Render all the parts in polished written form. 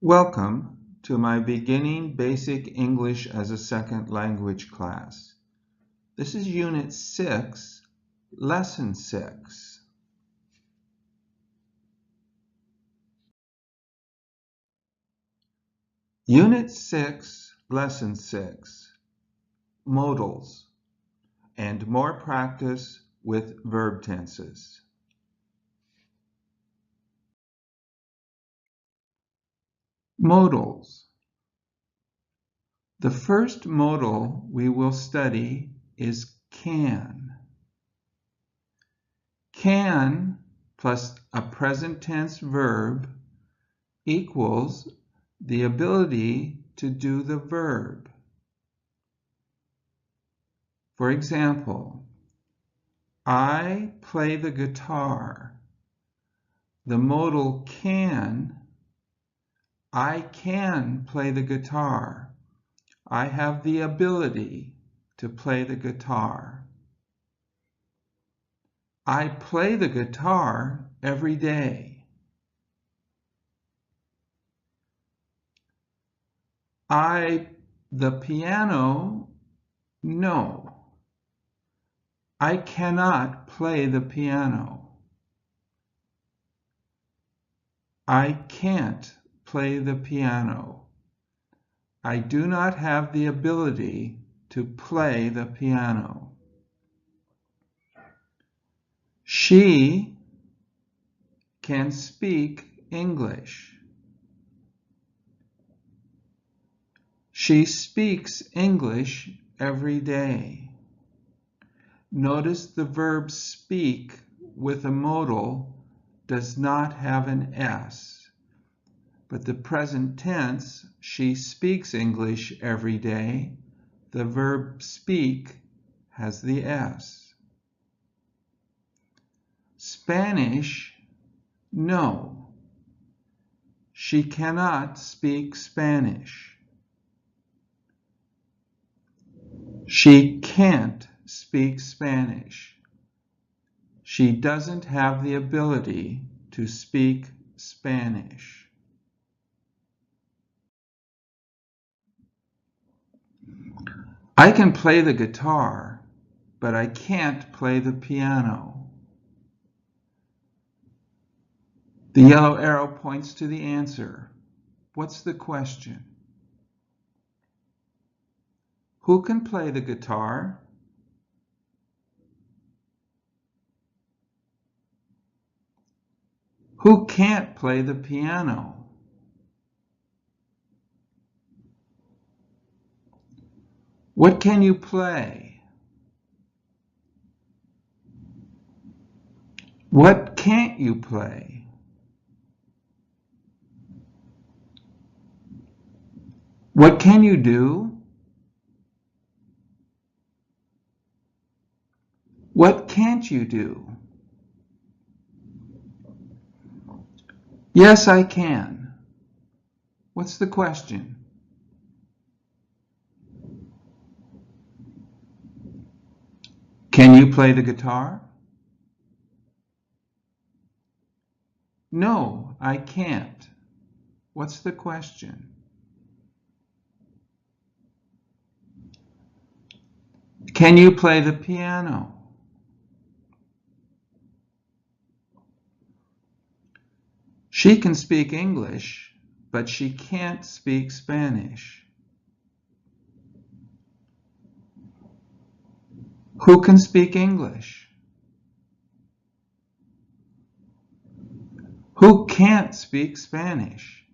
Welcome to my Beginning Basic English as a Second Language class. This is Unit 6, Lesson 6. Unit 6, Lesson 6, Modals, and more practice with verb tenses. Modals. The first modal we will study is can. Can plus a present tense verb equals the ability to do the verb. For example, I play the guitar. The modal can, I can play the guitar. I have the ability to play the guitar. I play the guitar every day. The piano, no. I cannot play the piano. I can't play the piano. I do not have the ability to play the piano. She can speak English. She speaks English every day. Notice the verb speak with a modal does not have an S, but the present tense, she speaks English every day, the verb speak has the S. Spanish, no. She cannot speak Spanish. She can't speak Spanish. She doesn't have the ability to speak Spanish. I can play the guitar, but I can't play the piano. The yellow arrow points to the answer. What's the question? Who can play the guitar? Who can't play the piano? What can you play? What can't you play? What can you do? What can't you do? Yes, I can. What's the question? Can you play the guitar? No, I can't. What's the question? Can you play the piano? She can speak English, but she can't speak Spanish. Who can speak English? Who can't speak Spanish?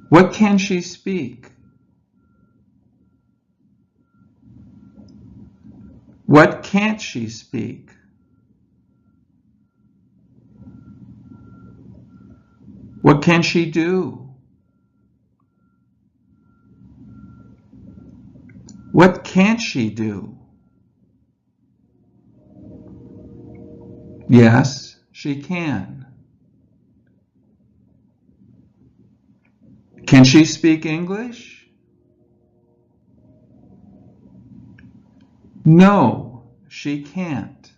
What can she speak? What can't she speak? What can she do? What can't she do? Yes, she can. Can she speak English? No, she can't.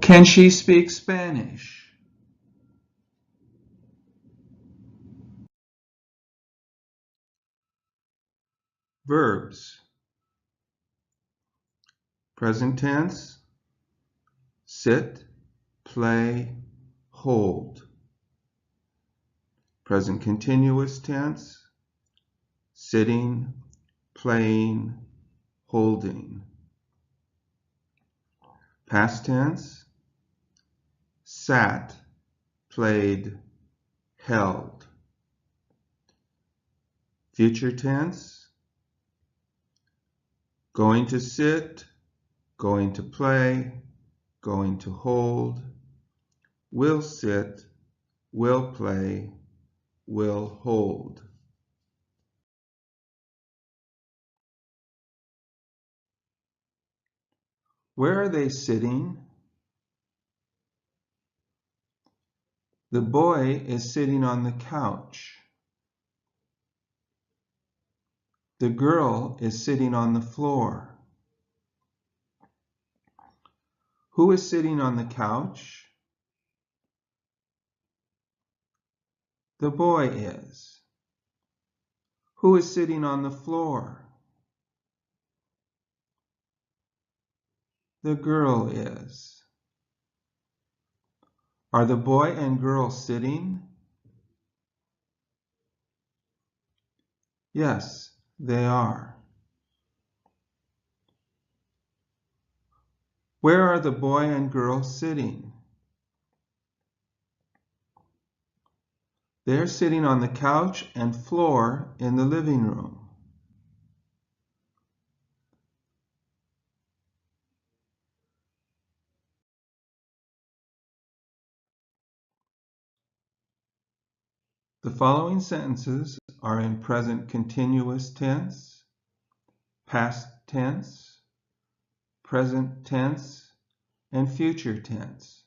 Can she speak Spanish? Verbs. Present tense, sit, play, hold. Present continuous tense, sitting, playing, holding. Past tense, sat, played, held. Future tense, going to sit, going to play, going to hold, will sit, will play, will hold. Where are they sitting? The boy is sitting on the couch. The girl is sitting on the floor. Who is sitting on the couch? The boy is. Who is sitting on the floor? The girl is. Are the boy and girl sitting? Yes, they are. Where are the boy and girl sitting? They're sitting on the couch and floor in the living room. The following sentences are in present continuous tense, past tense, present tense, and future tense.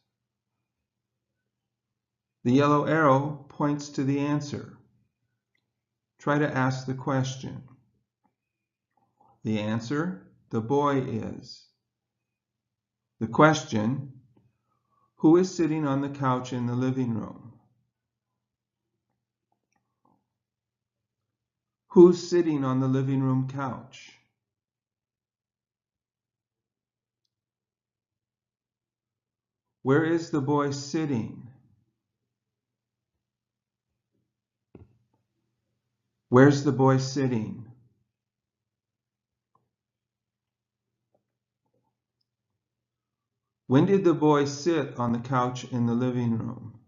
The yellow arrow points to the answer. Try to ask the question. The answer, the boy is. The question, who is sitting on the couch in the living room? Who's sitting on the living room couch? Where is the boy sitting? Where's the boy sitting? When did the boy sit on the couch in the living room?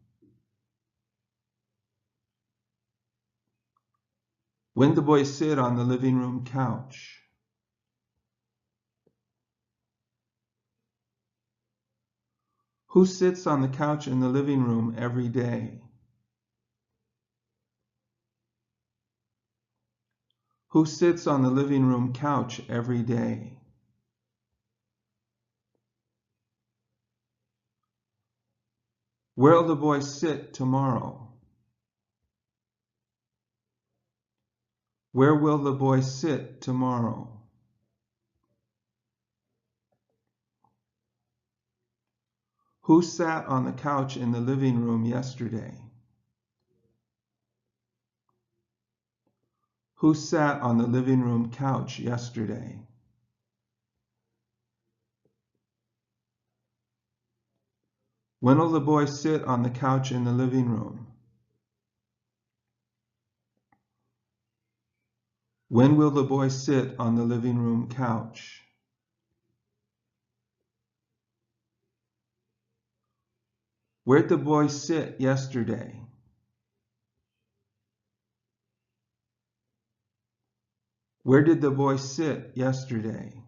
When did the boy sit on the living room couch? Who sits on the couch in the living room every day? Who sits on the living room couch every day? Where'll the boy sit tomorrow? Where will the boy sit tomorrow? Who sat on the couch in the living room yesterday? Who sat on the living room couch yesterday? When will the boy sit on the couch in the living room? When will the boy sit on the living room couch? Where'd the boy sit yesterday? Where did the boy sit yesterday?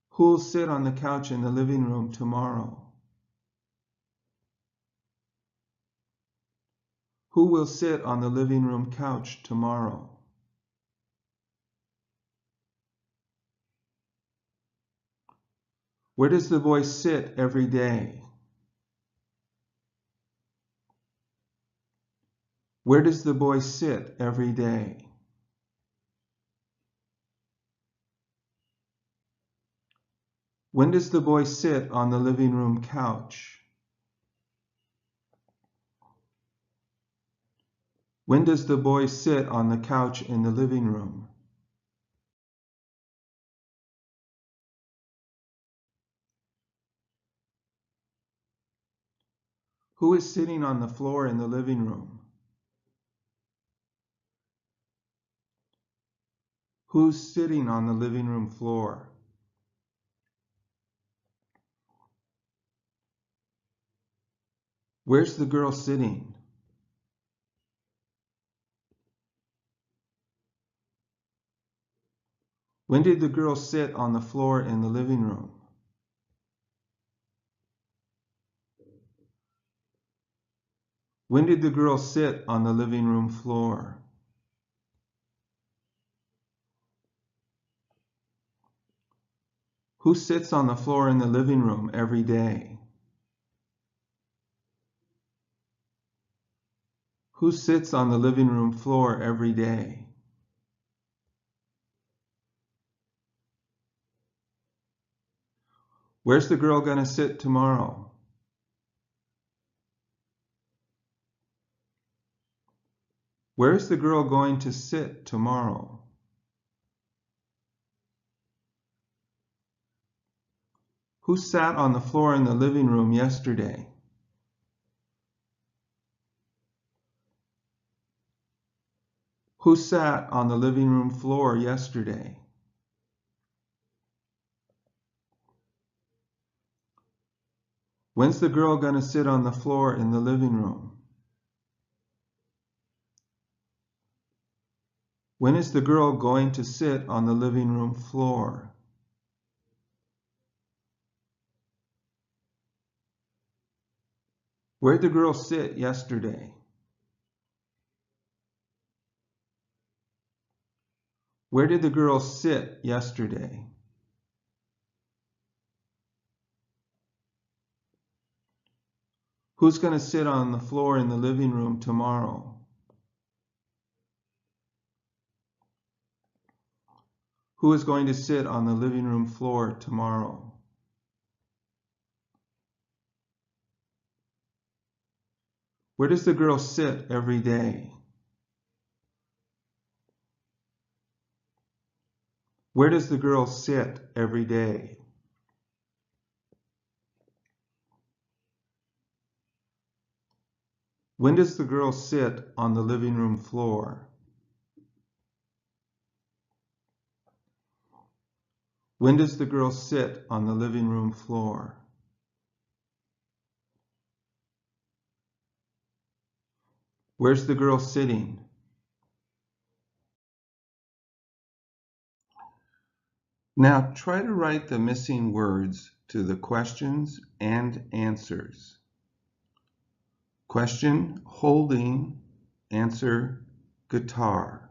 Who'll sit on the couch in the living room tomorrow? Who will sit on the living room couch tomorrow? Where does the boy sit every day? Where does the boy sit every day? When does the boy sit on the living room couch? When does the boy sit on the couch in the living room? Who is sitting on the floor in the living room? Who's sitting on the living room floor? Where's the girl sitting? When did the girl sit on the floor in the living room? When did the girl sit on the living room floor? Who sits on the floor in the living room every day? Who sits on the living room floor every day? Where's the girl going to sit tomorrow? Where's the girl going to sit tomorrow? Who sat on the floor in the living room yesterday? Who sat on the living room floor yesterday? When's the girl going to sit on the floor in the living room? When is the girl going to sit on the living room floor? Where'd the girl sit yesterday? Where did the girl sit yesterday? Who's going to sit on the floor in the living room tomorrow? Who is going to sit on the living room floor tomorrow? Where does the girl sit every day? Where does the girl sit every day? When does the girl sit on the living room floor? When does the girl sit on the living room floor? Where's the girl sitting? Now try to write the missing words to the questions and answers. Question, holding, answer, guitar.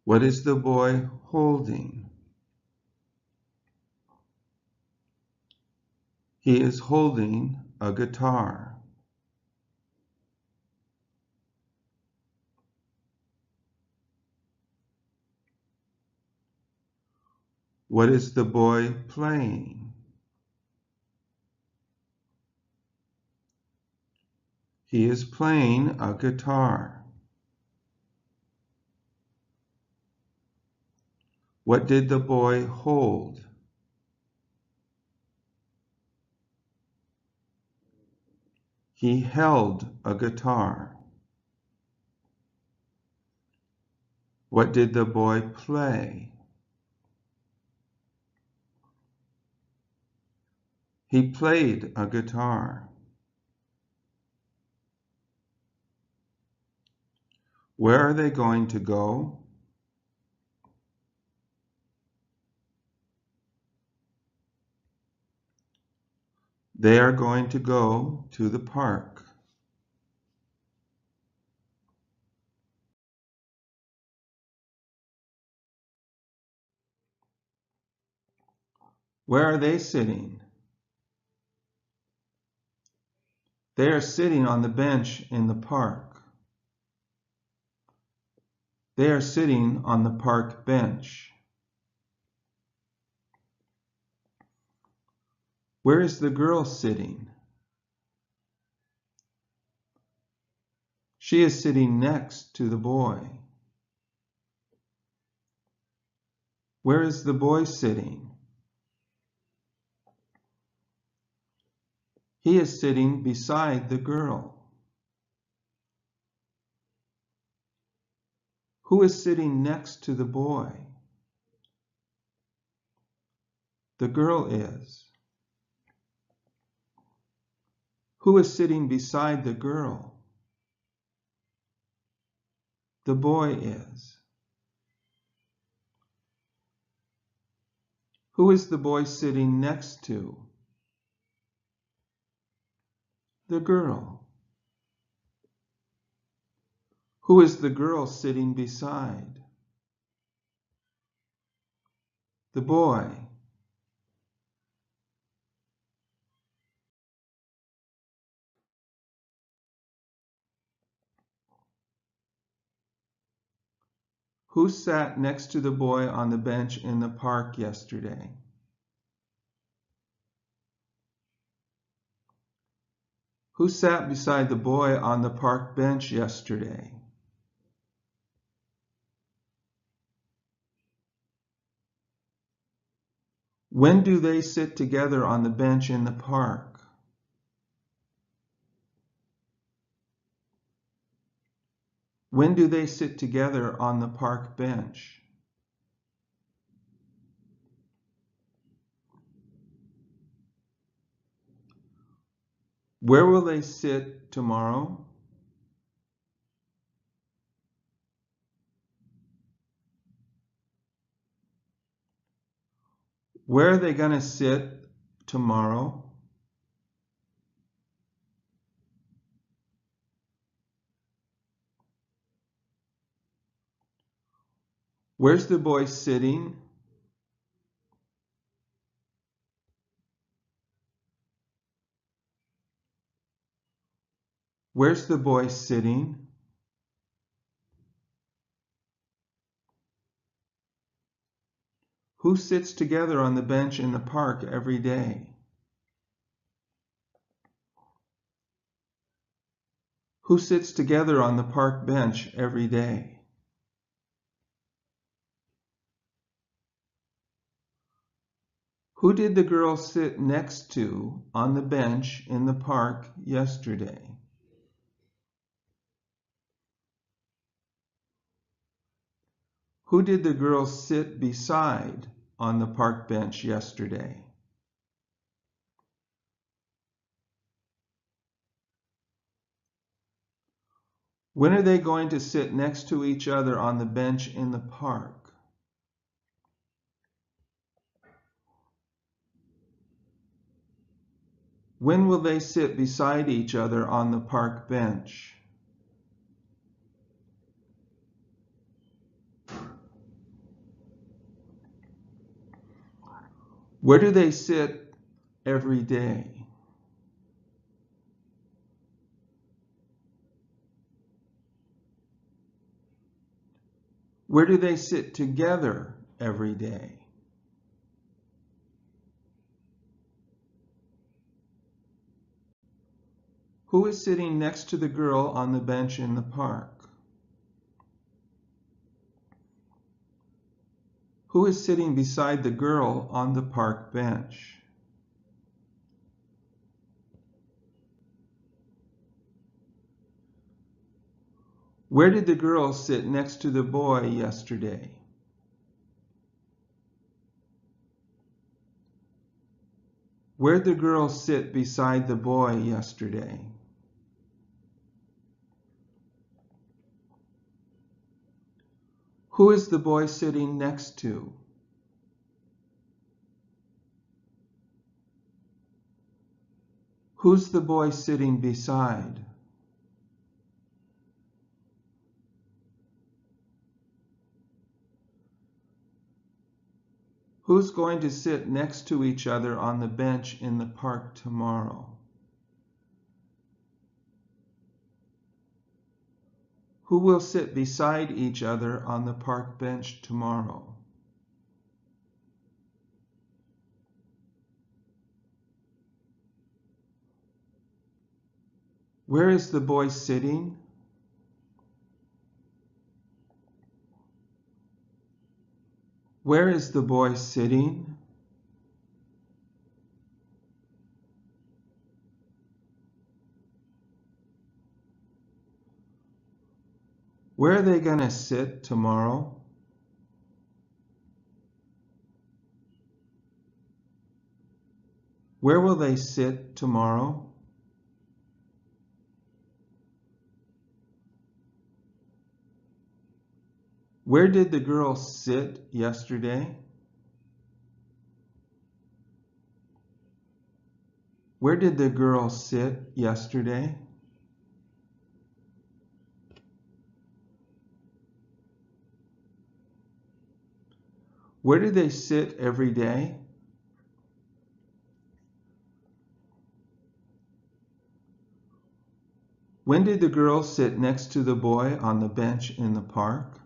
What is the boy holding? He is holding a guitar. What is the boy playing? He is playing a guitar. What did the boy hold? He held a guitar. What did the boy play? He played a guitar. Where are they going to go? They are going to go to the park. Where are they sitting? They are sitting on the bench in the park. They are sitting on the park bench. Where is the girl sitting? She is sitting next to the boy. Where is the boy sitting? He is sitting beside the girl. Who is sitting next to the boy? The girl is. Who is sitting beside the girl? The boy is. Who is the boy sitting next to? The girl. Who is the girl sitting beside? The boy. Who sat next to the boy on the bench in the park yesterday? Who sat beside the boy on the park bench yesterday? When do they sit together on the bench in the park? When do they sit together on the park bench? Where will they sit tomorrow? Where are they going to sit tomorrow? Where's the boy sitting? Where's the boy sitting? Who sits together on the bench in the park every day? Who sits together on the park bench every day? Who did the girl sit next to on the bench in the park yesterday? Who did the girl sit beside on the park bench yesterday? When are they going to sit next to each other on the bench in the park? When will they sit beside each other on the park bench? Where do they sit every day? Where do they sit together every day? Who is sitting next to the girl on the bench in the park? Who is sitting beside the girl on the park bench? Where did the girl sit next to the boy yesterday? Where did the girl sit beside the boy yesterday? Who is the boy sitting next to? Who's the boy sitting beside? Who's going to sit next to each other on the bench in the park tomorrow? Who will sit beside each other on the park bench tomorrow? Where is the boy sitting? Where is the boy sitting? Where are they going to sit tomorrow? Where will they sit tomorrow? Where did the girl sit yesterday? Where did the girl sit yesterday? Where do they sit every day? When did the girl sit next to the boy on the bench in the park?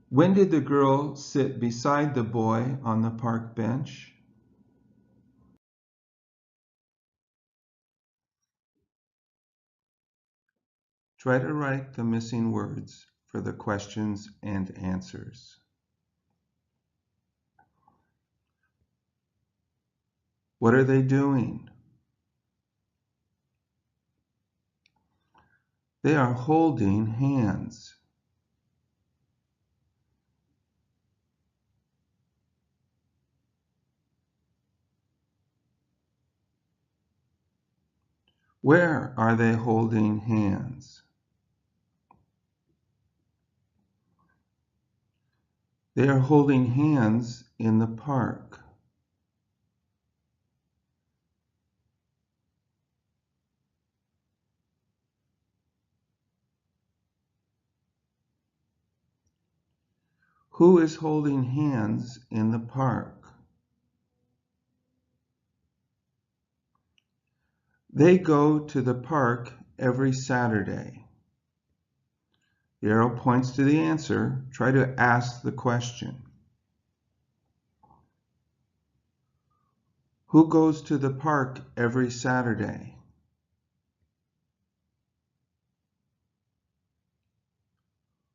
When did the girl sit beside the boy on the park bench? Try to write the missing words for the questions and answers. What are they doing? They are holding hands. Where are they holding hands? They are holding hands in the park. Who is holding hands in the park? They go to the park every Saturday. The arrow points to the answer. Try to ask the question. Who goes to the park every Saturday?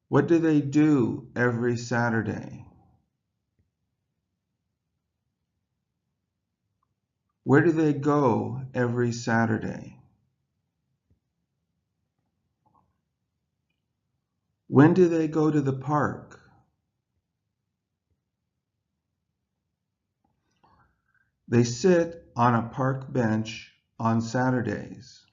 What do they do every Saturday? Where do they go every Saturday? When do they go to the park? They sit on a park bench on Saturdays.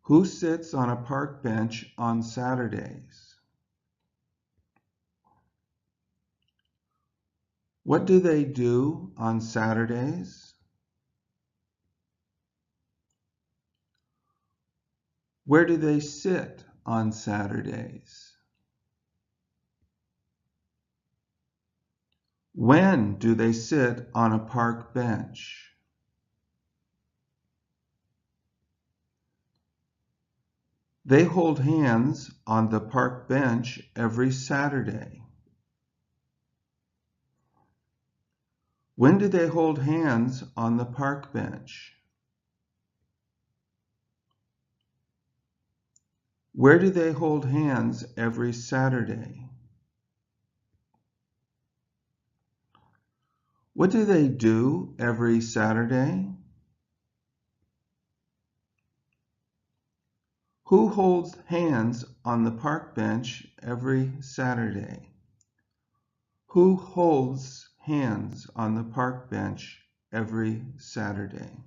Who sits on a park bench on Saturdays? What do they do on Saturdays? Where do they sit on Saturdays? When do they sit on a park bench? They hold hands on the park bench every Saturday. When do they hold hands on the park bench? Where do they hold hands every Saturday? What do they do every Saturday? Who holds hands on the park bench every Saturday? Who holds hands on the park bench every Saturday?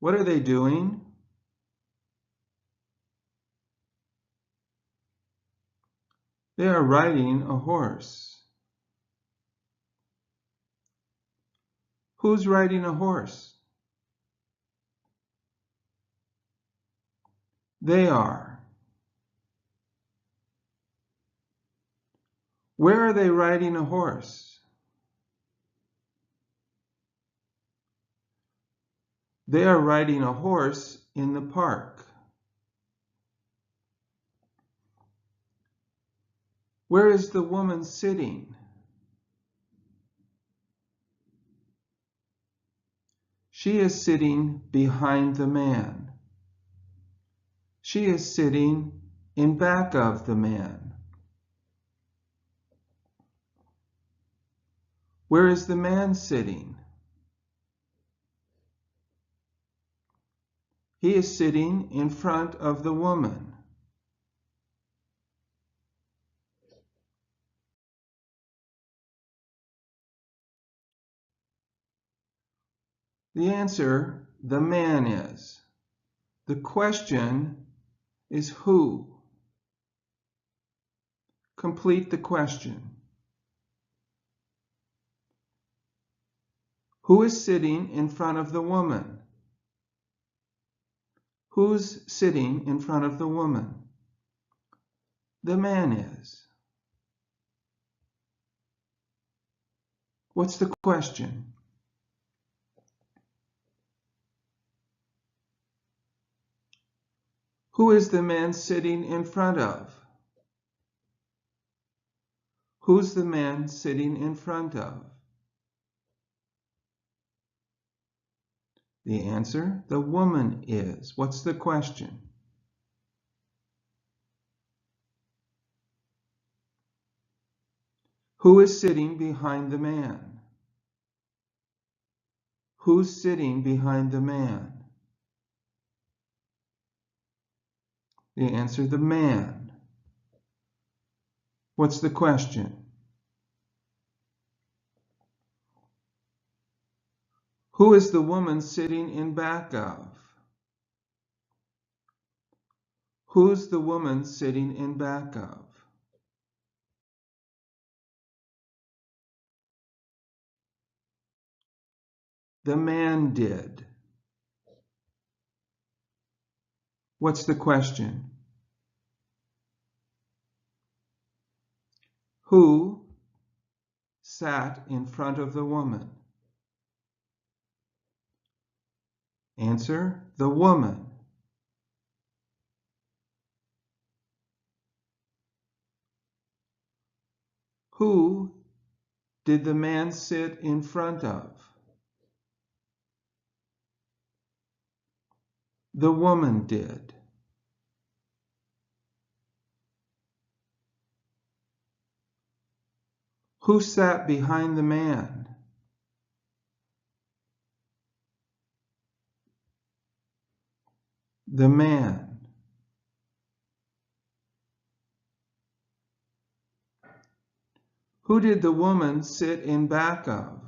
What are they doing? They are riding a horse. Who's riding a horse? They are. Where are they riding a horse? They are riding a horse in the park. Where is the woman sitting? She is sitting behind the man. She is sitting in back of the man. Where is the man sitting? He is sitting in front of the woman. The answer, the man is. The question is who? Complete the question. Who is sitting in front of the woman? Who's sitting in front of the woman? The man is. What's the question? Who is the man sitting in front of? Who's the man sitting in front of? The answer, the woman is. What's the question? Who is sitting behind the man? Who's sitting behind the man? The answer, the man. What's the question? Who is the woman sitting in back of? Who's the woman sitting in back of? The man did. What's the question? Who sat in front of the woman? Answer, the woman. Who did the man sit in front of? The woman did. Who sat behind the man? The man. Who did the woman sit in back of?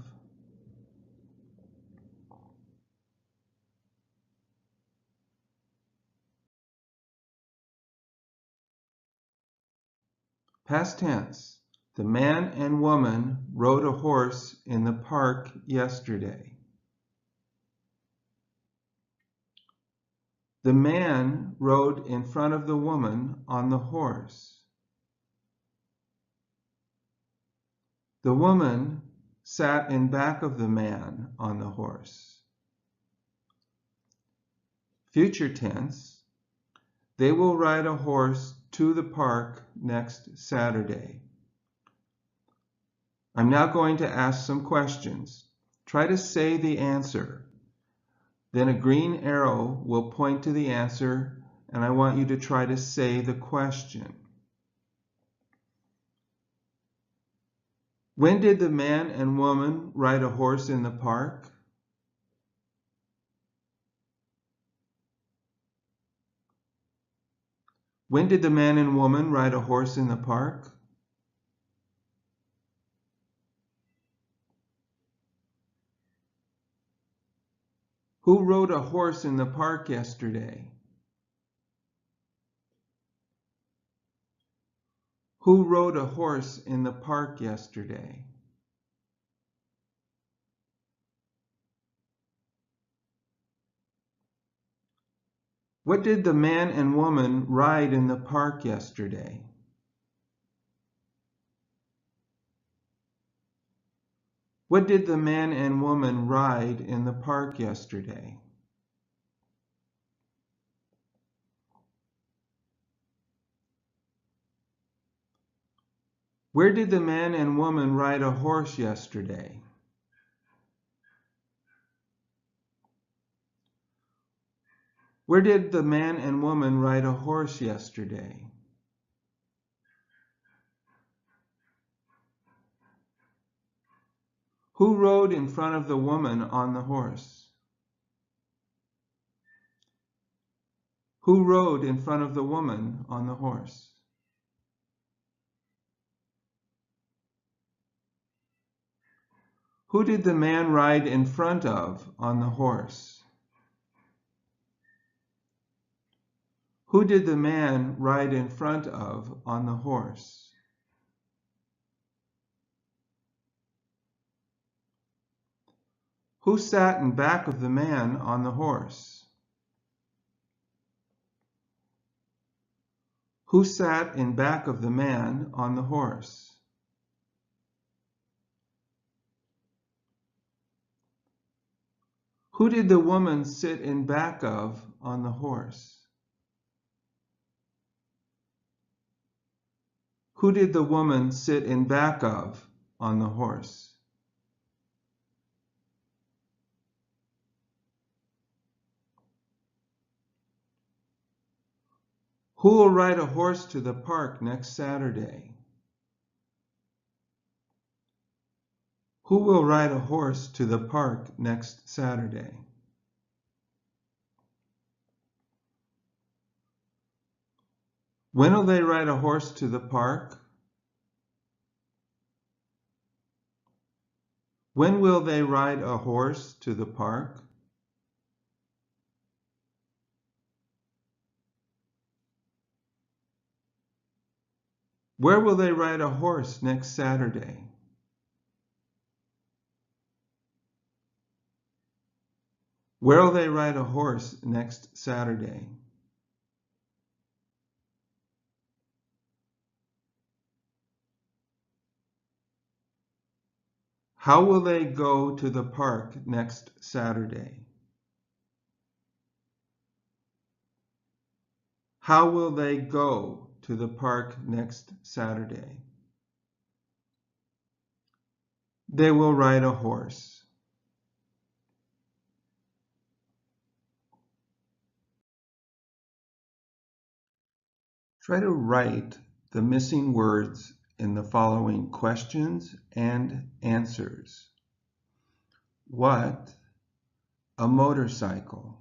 Past tense. The man and woman rode a horse in the park yesterday. The man rode in front of the woman on the horse. The woman sat in back of the man on the horse. Future tense. They will ride a horse to the park next Saturday. I'm now going to ask some questions. Try to say the answer. Then a green arrow will point to the answer, and I want you to try to say the question. When did the man and woman ride a horse in the park? When did the man and woman ride a horse in the park? Who rode a horse in the park yesterday? Who rode a horse in the park yesterday? What did the man and woman ride in the park yesterday? What did the man and woman ride in the park yesterday? Where did the man and woman ride a horse yesterday? Where did the man and woman ride a horse yesterday? Who rode in front of the woman on the horse? Who rode in front of the woman on the horse? Who did the man ride in front of on the horse? Who did the man ride in front of on the horse? Who sat in back of the man on the horse? Who sat in back of the man on the horse? Who did the woman sit in back of on the horse? Who did the woman sit in back of on the horse? Who will ride a horse to the park next Saturday? Who will ride a horse to the park next Saturday? When will they ride a horse to the park? When will they ride a horse to the park? Where will they ride a horse next Saturday? Where will they ride a horse next Saturday? How will they go to the park next Saturday? How will they go to the park next Saturday? They will ride a horse. Try to write the missing words in the following questions and answers. What? A motorcycle.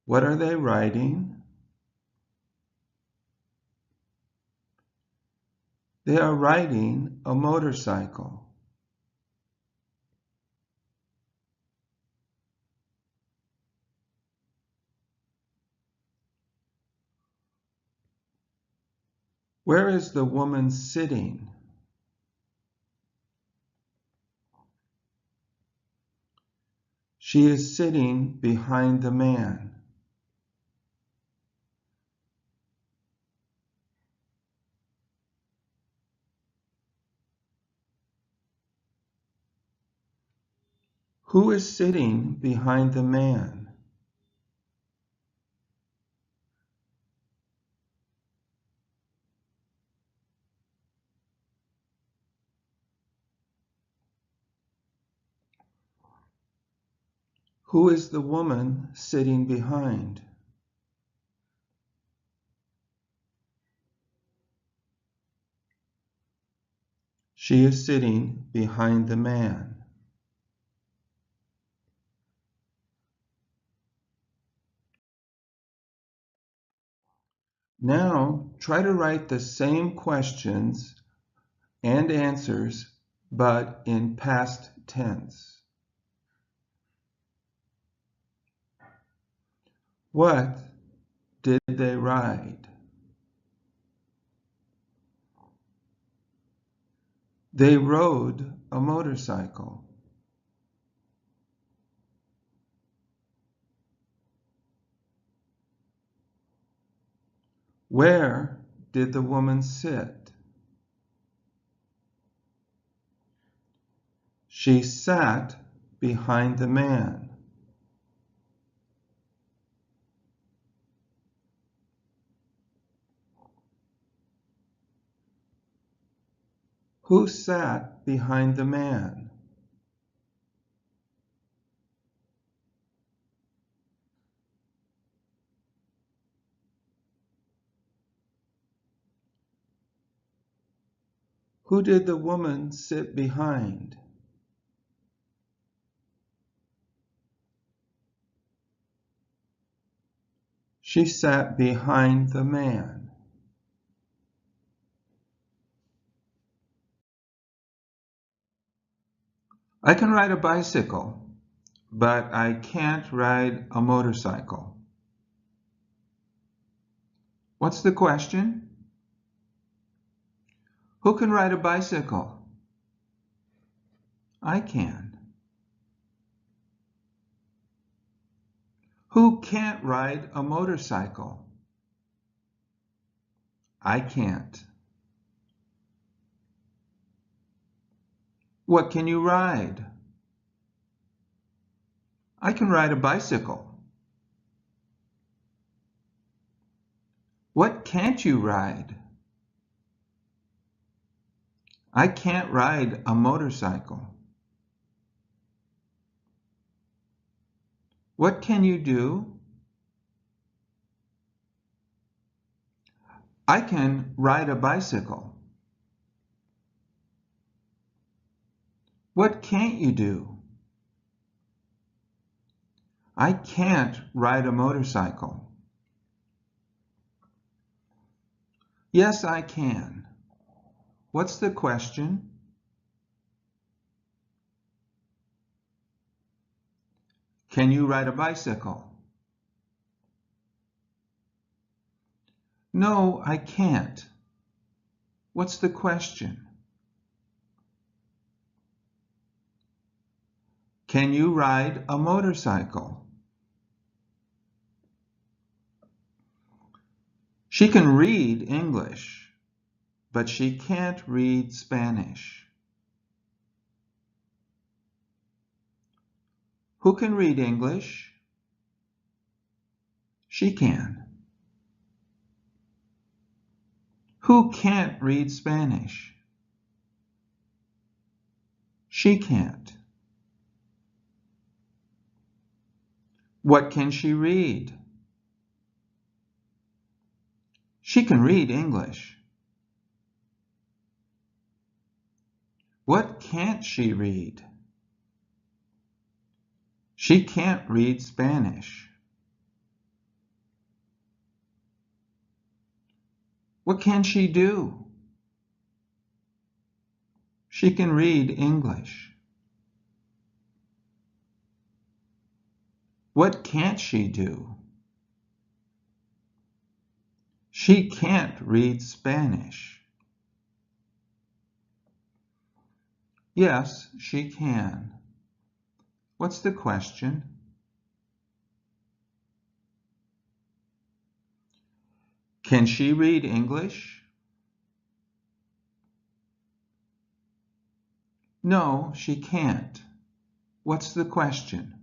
What are they riding? They are riding a motorcycle. Where is the woman sitting? She is sitting behind the man. Who is sitting behind the man? Who is the woman sitting behind? She is sitting behind the man. Now try to write the same questions and answers but in past tense. What did they ride? They rode a motorcycle. Where did the woman sit? She sat behind the man. Who sat behind the man? Who did the woman sit behind? She sat behind the man. I can ride a bicycle, but I can't ride a motorcycle. What's the question? Who can ride a bicycle? I can. Who can't ride a motorcycle? I can't. What can you ride? I can ride a bicycle. What can't you ride? I can't ride a motorcycle. What can you do? I can ride a bicycle. What can't you do? I can't ride a motorcycle. Yes, I can. What's the question? Can you ride a bicycle? No, I can't. What's the question? Can you ride a motorcycle? She can read English, but she can't read Spanish. Who can read English? She can. Who can't read Spanish? She can't. What can she read? She can read English. What can't she read? She can't read Spanish. What can she do? She can read English. What can't she do? She can't read Spanish. Yes, she can. What's the question? Can she read English? No, she can't. What's the question?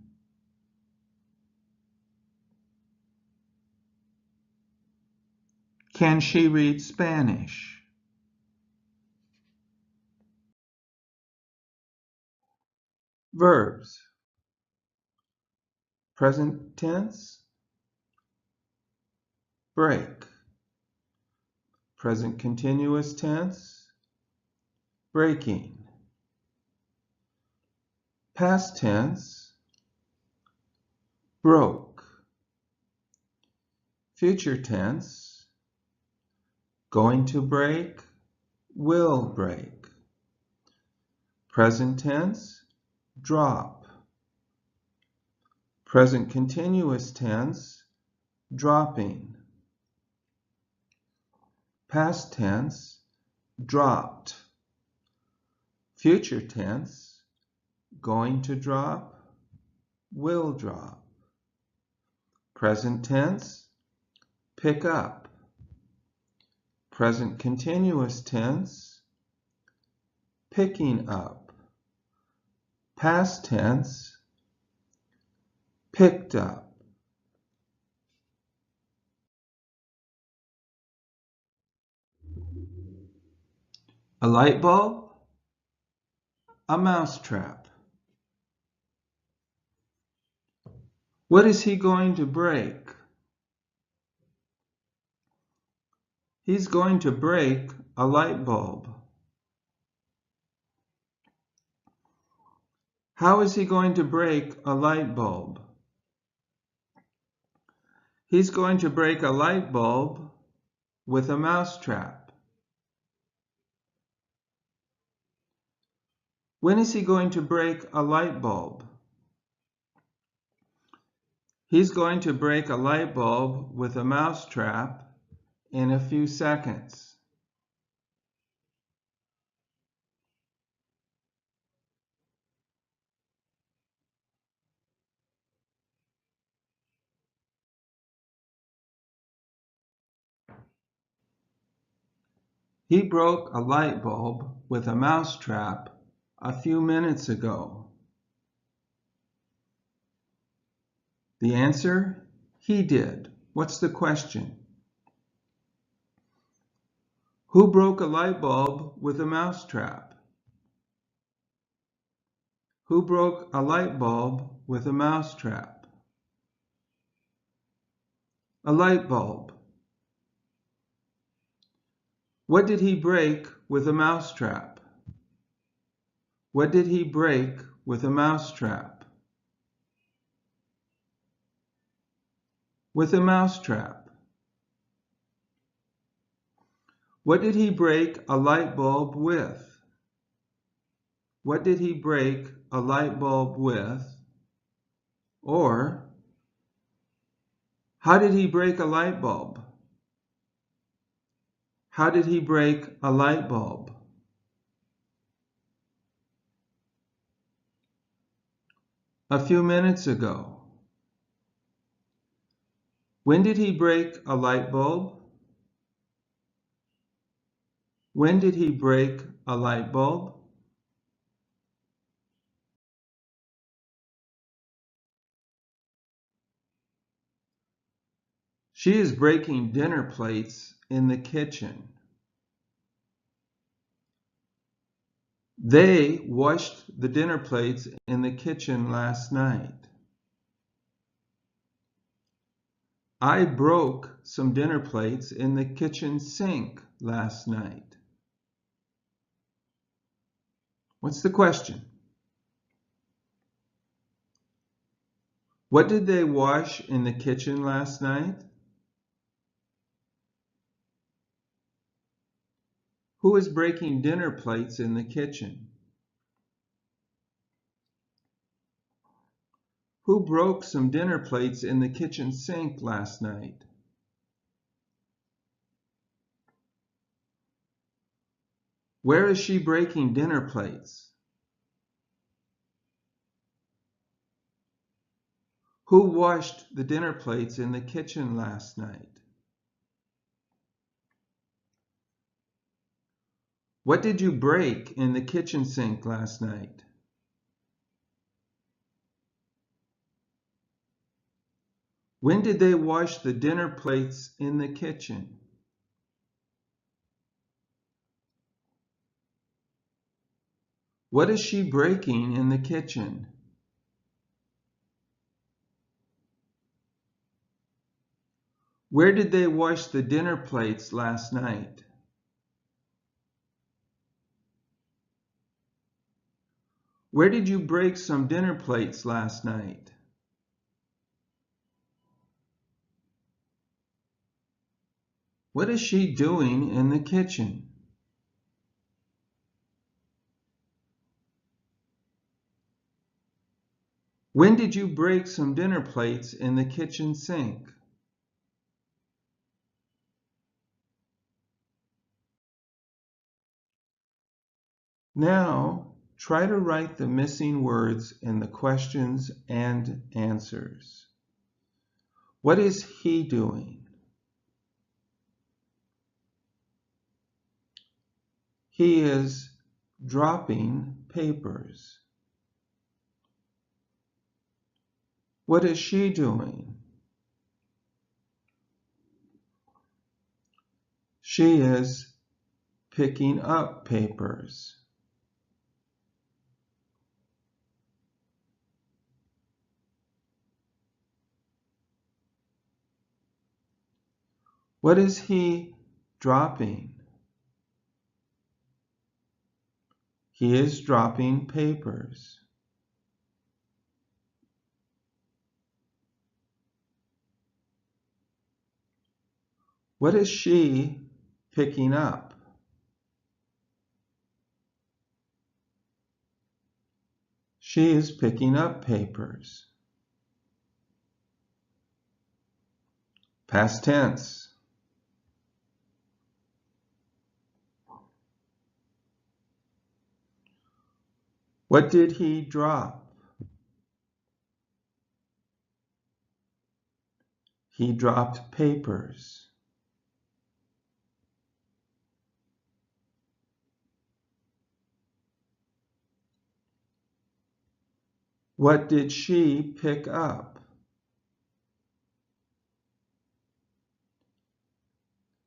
Can she read Spanish? Verbs. Present tense, break. Present continuous tense, breaking. Past tense, broke. Future tense, going to break, will break. Present tense, drop. Present continuous tense, dropping. Past tense, dropped. Future tense, going to drop, will drop. Present tense, pick up. Present continuous tense, picking up. Past tense, picked up. A light bulb, a mousetrap. What is he going to break? He's going to break a light bulb. How is he going to break a light bulb? He's going to break a light bulb with a mousetrap. When is he going to break a light bulb? He's going to break a light bulb with a mousetrap in a few seconds. He broke a light bulb with a mousetrap a few minutes ago. The answer? He did. What's the question? Who broke a light bulb with a mousetrap? Who broke a light bulb with a mousetrap? A light bulb. What did he break with a mousetrap? What did he break with a mousetrap? With a mousetrap. What did he break a light bulb with? What did he break a light bulb with? Or, how did he break a light bulb? How did he break a light bulb? A few minutes ago. When did he break a light bulb? When did he break a light bulb? She is breaking dinner plates in the kitchen. They washed the dinner plates in the kitchen last night. I broke some dinner plates in the kitchen sink last night. What's the question? What did they wash in the kitchen last night? Who is breaking dinner plates in the kitchen? Who broke some dinner plates in the kitchen sink last night? Where is she breaking dinner plates? Who washed the dinner plates in the kitchen last night? What did you break in the kitchen sink last night? When did they wash the dinner plates in the kitchen? What is she breaking in the kitchen? Where did they wash the dinner plates last night? Where did you break some dinner plates last night? What is she doing in the kitchen? When did you break some dinner plates in the kitchen sink? Now, try to write the missing words in the questions and answers. What is he doing? He is dropping papers. What is she doing? She is picking up papers. What is he dropping? He is dropping papers. What is she picking up? She is picking up papers. Past tense. What did he drop? He dropped papers. What did she pick up?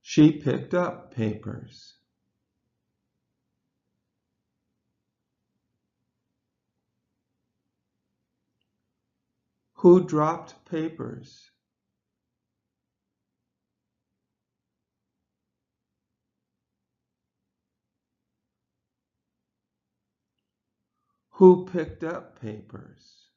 She picked up papers. Who dropped papers? Who picked up papers?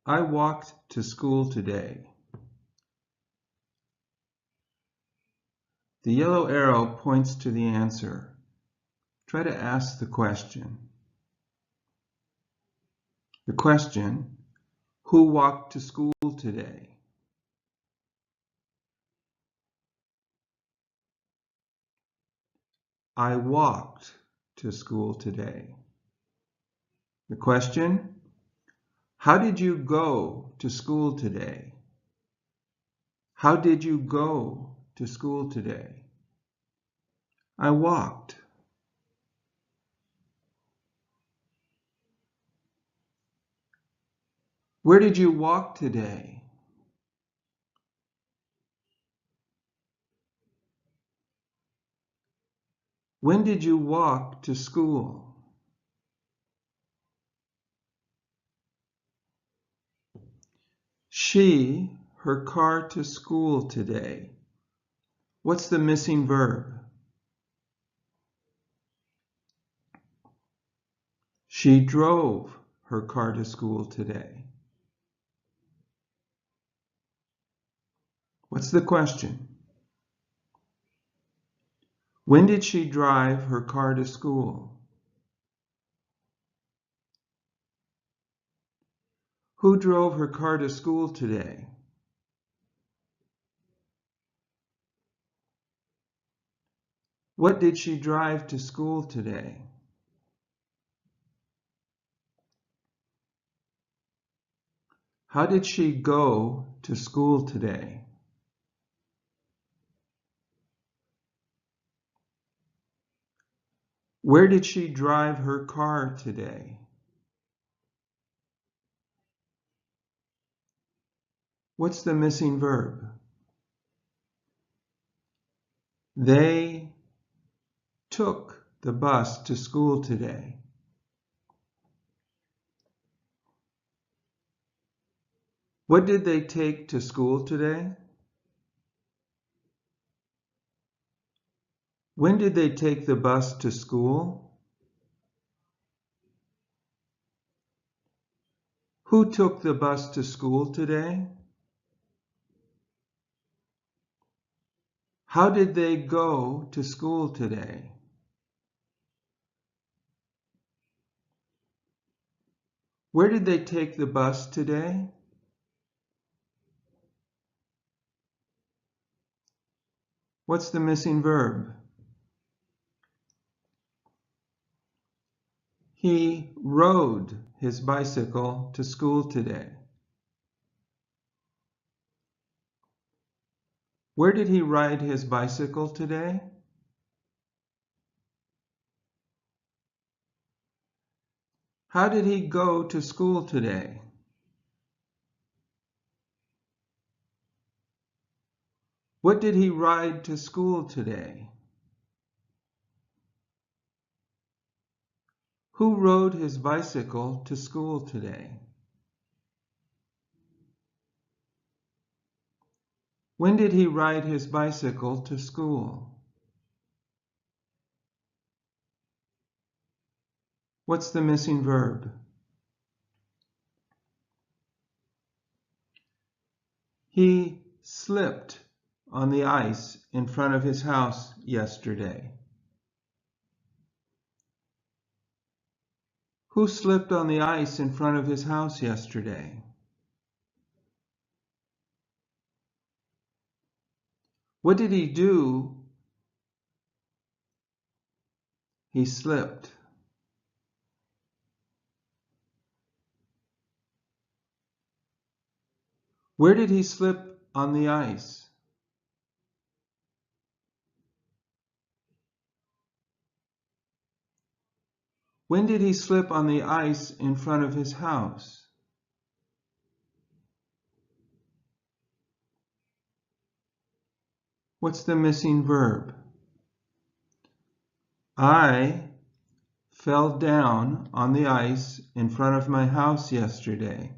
I walked to school today. The yellow arrow points to the answer. Try to ask the question. The question, who walked to school today? I walked to school today. The question, how did you go to school today? How did you go to school today? I walked. Where did you walk today? When did you walk to school? She, her car to school today. What's the missing verb? She drove her car to school today. What's the question? When did she drive her car to school? Who drove her car to school today? What did she drive to school today? How did she go to school today? Where did she drive her car today? What's the missing verb? They took the bus to school today. What did they take to school today? When did they take the bus to school? Who took the bus to school today? How did they go to school today? Where did they take the bus today? What's the missing verb? He rode his bicycle to school today. Where did he ride his bicycle today? How did he go to school today? What did he ride to school today? Who rode his bicycle to school today? When did he ride his bicycle to school? What's the missing verb? He slipped on the ice in front of his house yesterday. Who slipped on the ice in front of his house yesterday? What did he do? He slipped. Where did he slip on the ice? When did he slip on the ice in front of his house? What's the missing verb? I fell down on the ice in front of my house yesterday.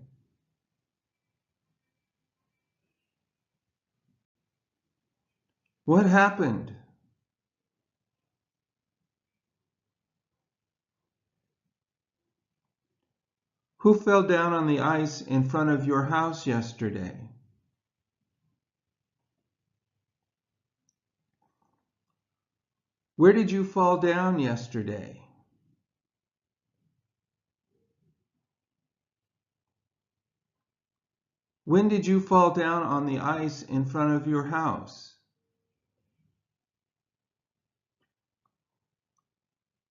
What happened? Who fell down on the ice in front of your house yesterday? Where did you fall down yesterday? When did you fall down on the ice in front of your house?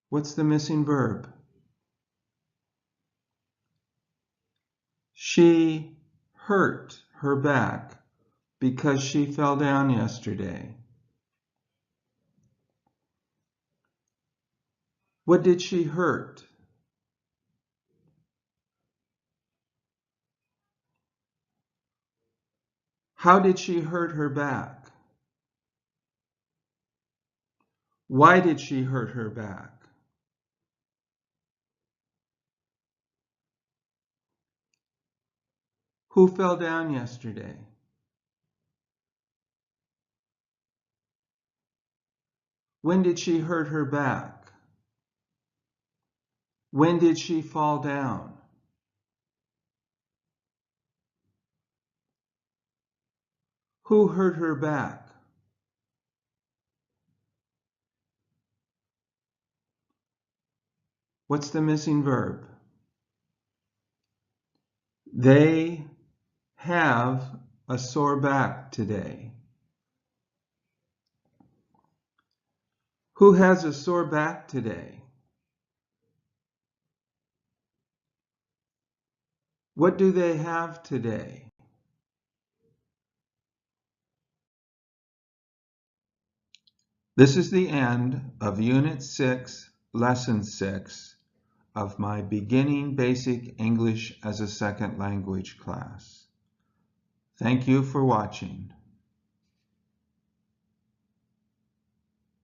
What's the missing verb? She hurt her back because she fell down yesterday. What did she hurt? How did she hurt her back? Why did she hurt her back? Who fell down yesterday? When did she hurt her back? When did she fall down? Who hurt her back? What's the missing verb? They have a sore back today. Who has a sore back today? What do they have today? This is the end of Unit 6, Lesson 6 of my Beginning Basic English as a Second Language class. Thank you for watching.